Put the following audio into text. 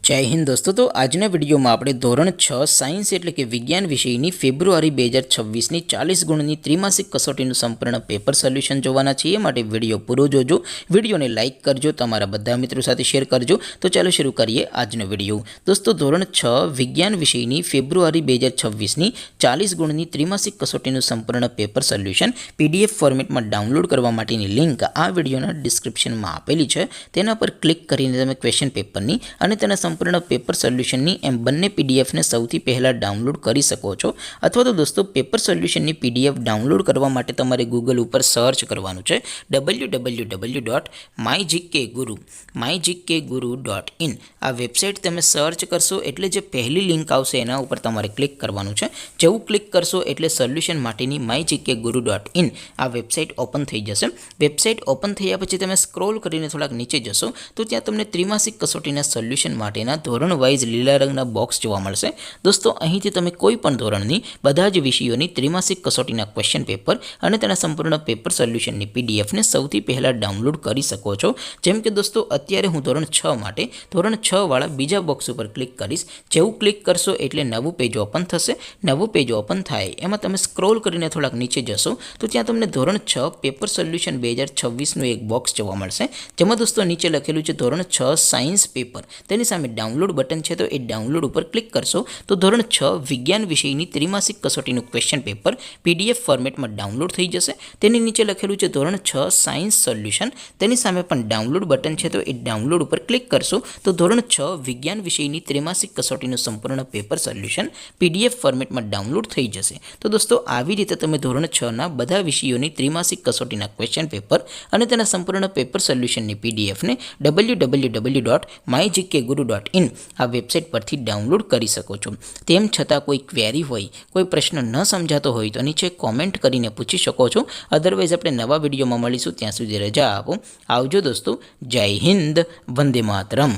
જય હિન્દ દોસ્તો, તો આજના વિડીયોમાં આપણે ધોરણ 6 સાયન્સ એટલે કે વિજ્ઞાન વિષયની ફેબ્રુઆરી 2026ની 40 ગુણની ત્રિમાસિક કસોટીનું સંપૂર્ણ પેપર સોલ્યુશન જોવાના છીએ। માટે વિડીયો પૂરો જોજો, વિડીયોને લાઇક કરજો, તમારા બધા મિત્રો સાથે શેર કરજો। તો ચાલો શરૂ કરીએ આજનો વિડીયો। દોસ્તો, ધોરણ 6 વિજ્ઞાન વિષયની ફેબ્રુઆરી 2026ની 40 ગુણની ત્રિમાસિક કસોટીનું સંપૂર્ણ પેપર સોલ્યુશન PDF ફોર્મેટમાં ડાઉનલોડ કરવા માટેની લિંક આ વિડીયોના ડિસ્ક્રિપ્શનમાં આપેલી છે। તેના પર ક્લિક કરીને તમે ક્વેશ્ચન પેપરની અને તેના સંપૂર્ણ પેપર સોલ્યુશનની એમ બંને પીડીએફને સૌથી પહેલાં ડાઉનલોડ કરી શકો છો। અથવા તો દોસ્તો, પેપર સોલ્યુશનની PDF ડાઉનલોડ કરવા માટે તમારે ગૂગલ ઉપર સર્ચ કરવાનું છે www.mygkguru.in। આ વેબસાઇટ તમે સર્ચ કરશો એટલે જે પહેલી લિંક આવશે એના ઉપર તમારે ક્લિક કરવાનું છે। જેવું ક્લિક કરશો એટલે સોલ્યુશન માટેની mygkguru.in આ વેબસાઇટ ઓપન થઈ જશે। વેબસાઇટ ઓપન થયા પછી તમે સ્ક્રોલ કરીને થોડાક નીચે જશો તો ત્યાં તમને ત્રિમાસિક કસોટીના સોલ્યુશન માટેના ધોરણ વાઇઝ લીલા રંગના બોક્સ જોવા મળશે। દોસ્તો, અહીંથી તમે કોઈ પણ ધોરણની બધા જ વિષયોની ત્રિમાસિક કસોટીના ક્વેશ્ચન પેપર અને તેના સંપૂર્ણ પેપર સોલ્યુશનની પીડીએફને સૌથી પહેલાં ડાઉનલોડ કરી શકો છો। જેમ કે દોસ્તો, અત્યારે હું ધોરણ 6 માટે ધોરણ 6 વાળા બીજા બોક્સ ઉપર ક્લિક કરીશ। જેવું ક્લિક કરશો એટલે નવું પેજ ઓપન થશે। નવું પેજ ઓપન થાય એમાં તમે સ્ક્રોલ કરીને થોડાક નીચે જશો તો ત્યાં તમને ધોરણ 6 પેપર સોલ્યુશન 2026નું એક બોક્સ જોવા મળશે। જેમાં દોસ્તો નીચે લખેલું છે ધોરણ 6 સાયન્સ પેપર, તેની સામે ડાઉનલોડ બટન છે, તો એ ડાઉનલોડ ઉપર ક્લિક કરશો તો ધોરણ 6 વિજ્ઞાન વિષયની ત્રિમાસિક કસોટીનું ક્વેશ્ચન પેપર PDF ફોર્મેટમાં ડાઉનલોડ થઈ જશે। તેની નીચે લખેલું છે ધોરણ 6 સાયન્સ સોલ્યુશન, તેની સામે પણ ડાઉનલોડ બટન છે, તો એ ડાઉનલોડ ઉપર ક્લિક કરશો તો ધોરણ 6 વિજ્ઞાન વિષયની ત્રિમાસિક કસોટીનું સંપૂર્ણ પેપર સોલ્યુશન PDF ફોર્મેટમાં ડાઉનલોડ થઈ જશે। તો દોસ્તો, આવી રીતે તમે ધોરણ 6ના બધા વિષયોની ત્રિમાસિક કસોટીના ક્વેશ્ચન પેપર અને તેના સંપૂર્ણ પેપર સોલ્યુશનની પીડીએફને www.mygkguru.in આ વેબસાઇટ પરથી ડાઉનલોડ કરી શકો છો। તેમ છતાં કોઈ ક્વેરી હોય, કોઈ પ્રશ્ન ન સમજાતો હોય તો નીચે કોમેન્ટ કરીને પૂછી શકો છો। અધરવાઇઝ આપણે નવા વિડીયોમાં મળીશું, ત્યાં સુધી રજા આપો। આવજો દોસ્તો, જય હિન્દ, વંદે માતરમ।